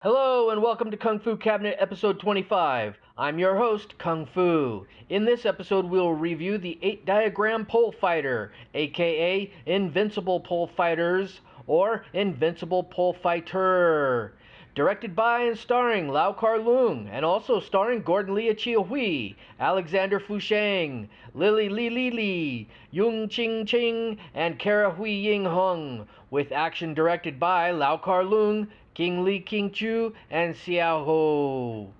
Hello and welcome to Kung Fu Cabinet episode 25. I'm your host, Kung Fu. In this episode, we'll review the 8-diagram pole fighter, aka Invincible Pole Fighters, or Invincible Pole Fighter. Directed by and starring Lau Kar-leung, and also starring Gordon Lia Chia-hui, Alexander Fusheng, Lily Li Li Li, Yung Ching Ching, and Kara Hui Ying Hung, with action directed by Lau Kar-leung, King Lee King Chu, and Xiao Ho.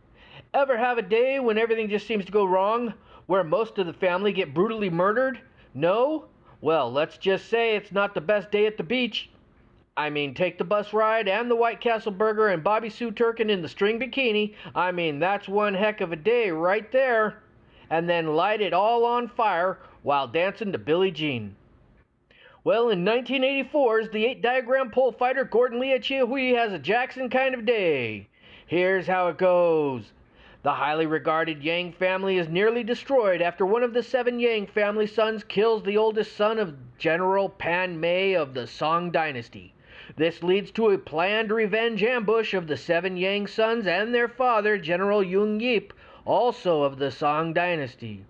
Ever have a day when everything just seems to go wrong? Where most of the family get brutally murdered? No? Well, let's just say it's not the best day at the beach. I mean, take the bus ride and the White Castle burger and Bobby Sue Turkin in the string bikini. I mean, that's one heck of a day right there. And then light it all on fire while dancing to Billie Jean. Well, in 1984's The 8-Diagram Pole Fighter, Gordon Lia Chia-hui has a Jackson kind of day. Here's how it goes. The highly regarded Yang family is nearly destroyed after one of the 7 Yang family sons kills the oldest son of General Pan Mei of the Song dynasty. This leads to a planned revenge ambush of the 7 Yang sons and their father, General Yung Yip, also of the Song dynasty.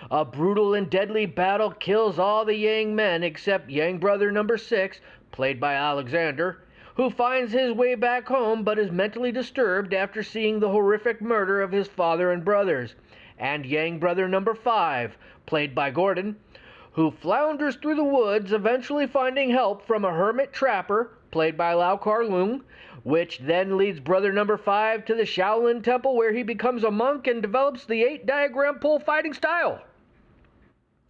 A brutal and deadly battle kills all the Yang men except Yang brother number 6, played by Alexander, who finds his way back home but is mentally disturbed after seeing the horrific murder of his father and brothers, and Yang brother number 5, played by Gordon, who flounders through the woods, eventually finding help from a hermit trapper, played by Lau Kar-leung, which then leads brother number 5 to the Shaolin Temple, where he becomes a monk and develops the 8-diagram pole fighting style.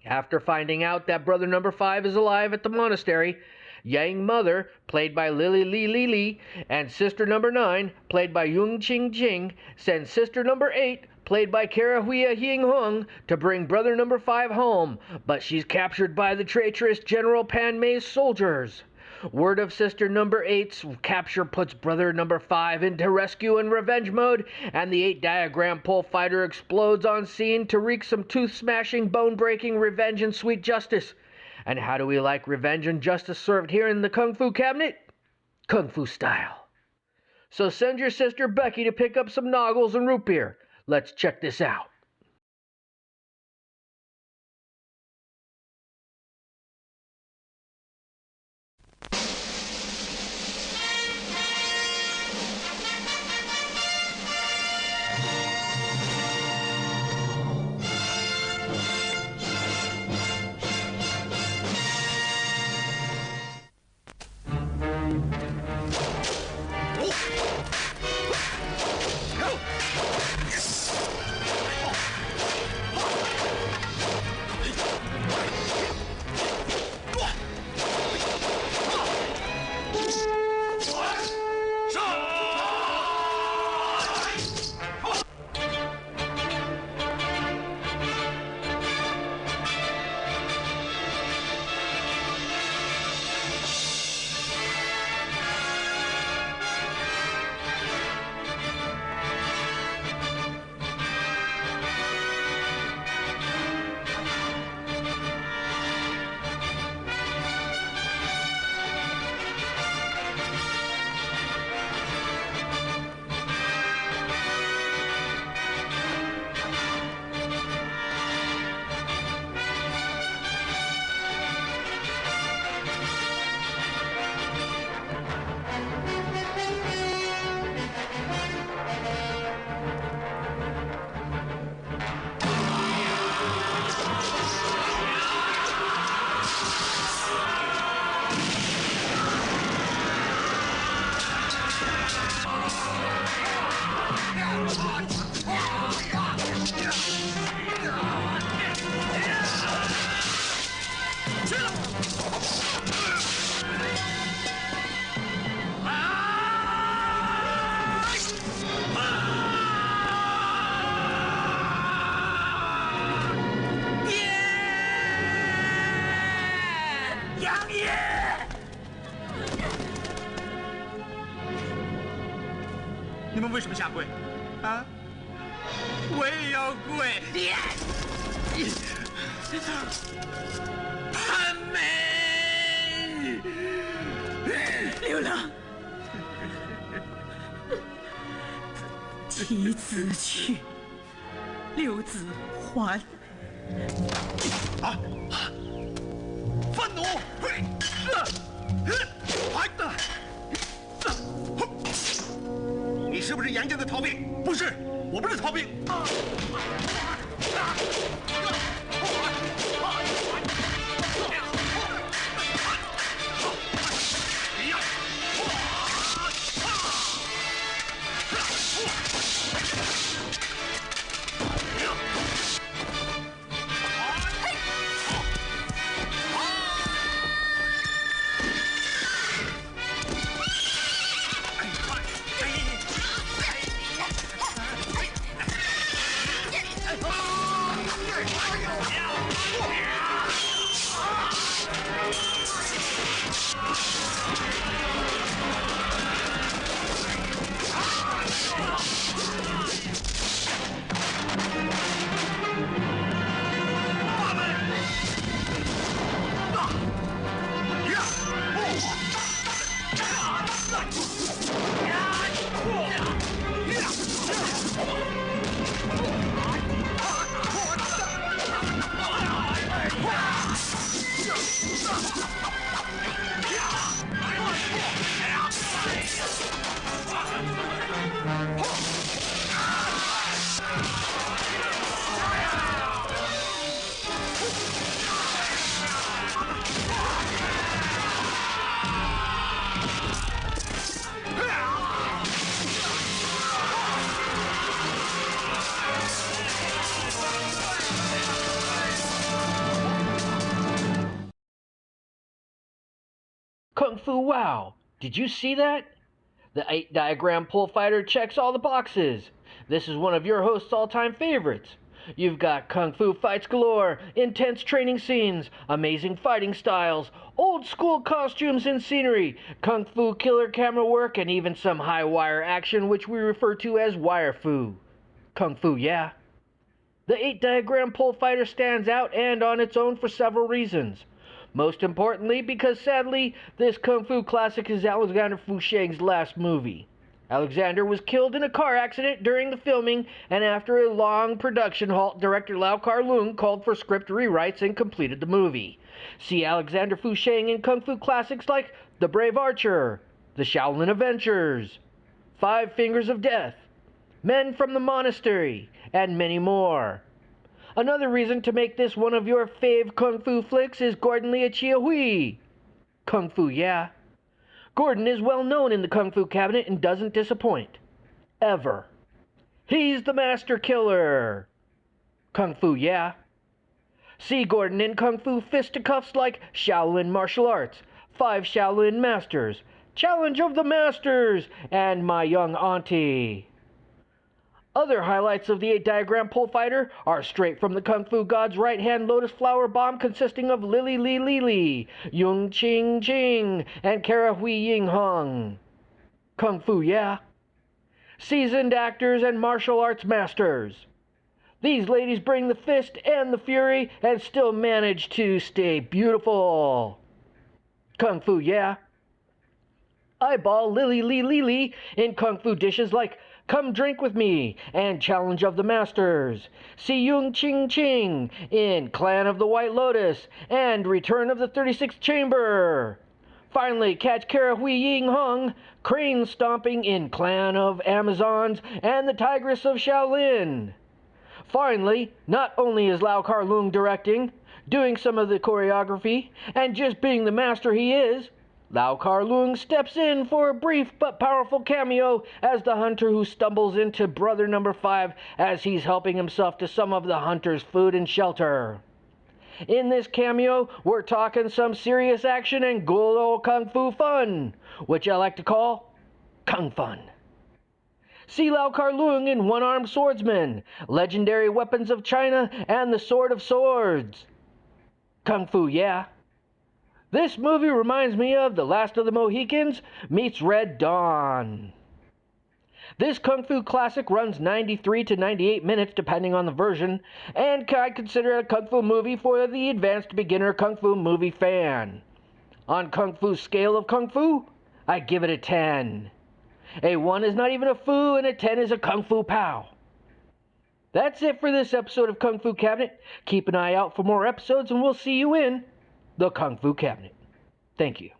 After finding out that brother number 5 is alive at the monastery, Yang mother, played by Lily Li Li Li, and sister number 9, played by Yung Ching Ching, send sister number 8, played by Kara Hui Ying Hung, to bring brother number 5 home, but she's captured by the traitorous General Pan Mei's soldiers. Word of sister number 8's capture puts brother number 5 into rescue and revenge mode, and the 8-diagram pole fighter explodes on scene to wreak some tooth-smashing, bone-breaking revenge and sweet justice. And how do we like revenge and justice served here in the Kung Fu Cabinet? Kung Fu style. So send your sister Becky to pick up some noggles and root beer. Let's check this out.你们为什么下跪？啊？我也要跪！潘美，流浪，提子去，留子还。啊！愤怒！你是不是严正的逃兵？不是，我不是逃兵。Kung Fu wow! Did you see that? The 8-diagram pole fighter checks all the boxes. This is one of your host's all-time favorites. You've got Kung Fu fights galore, intense training scenes, amazing fighting styles, old-school costumes and scenery, Kung Fu killer camera work, and even some high-wire action which we refer to as wire-fu. Kung Fu, yeah. The 8-diagram pole fighter stands out and on its own for several reasons. Most importantly, because sadly, this Kung Fu classic is Alexander Fu Sheng's last movie. Alexander was killed in a car accident during the filming, and after a long production halt, director kar-leung called for script rewrites and completed the movie. See Alexander Fu Sheng in Kung Fu classics like The Brave Archer, The Shaolin Adventures, Five Fingers of Death, Men from the Monastery, and many more. Another reason to make this one of your fave Kung Fu flicks is Gordon Liu-Chia-Hui. Kung Fu, yeah. Gordon is well known in the Kung Fu cabinet and doesn't disappoint. Ever. He's the master killer. Kung Fu, yeah. See Gordon in Kung Fu fisticuffs like Shaolin Martial Arts, Five Shaolin Masters, Challenge of the Masters, and My Young Auntie. Other highlights of the 8-diagram pole fighter are straight from the Kung Fu God's right-hand lotus flower bomb consisting of Lily Li Li Li, Yung Ching Ching, and Kara Hui Ying Hung. Kung Fu, yeah. Seasoned actors and martial arts masters. These ladies bring the fist and the fury and still manage to stay beautiful. Kung Fu, yeah. Eyeball Lily Li Li Li in Kung Fu dishes like Come Drink With Me and Challenge of the Masters. See Yung Ching Ching in Clan of the White Lotus and Return of the 36th Chamber. Finally, catch Kara Hui Ying Hung crane stomping in Clan of Amazons and the Tigress of Shaolin. Finally, not only is kar-leung directing, doing some of the choreography, and just being the master he is, kar-leung steps in for a brief but powerful cameo as the hunter who stumbles into brother number 5 as he's helping himself to some of the hunter's food and shelter. In this cameo, we're talking some serious action and good old Kung Fu fun, which I like to call Kung Fun. See kar-leung in One-Armed Swordsman, Legendary Weapons of China, and the Sword of Swords. Kung Fu, yeah. This movie reminds me of The Last of the Mohicans meets Red Dawn. This Kung Fu classic runs 93 to 98 minutes depending on the version, and I consider it a Kung Fu movie for the advanced beginner Kung Fu movie fan. On Kung Fu's scale of Kung Fu, I give it a 10. A 1 is not even a fu, and a 10 is a Kung Fu Pow. That's it for this episode of Kung Fu Cabinet. Keep an eye out for more episodes, and we'll see you in the Kung Fu Cabinet. Thank you.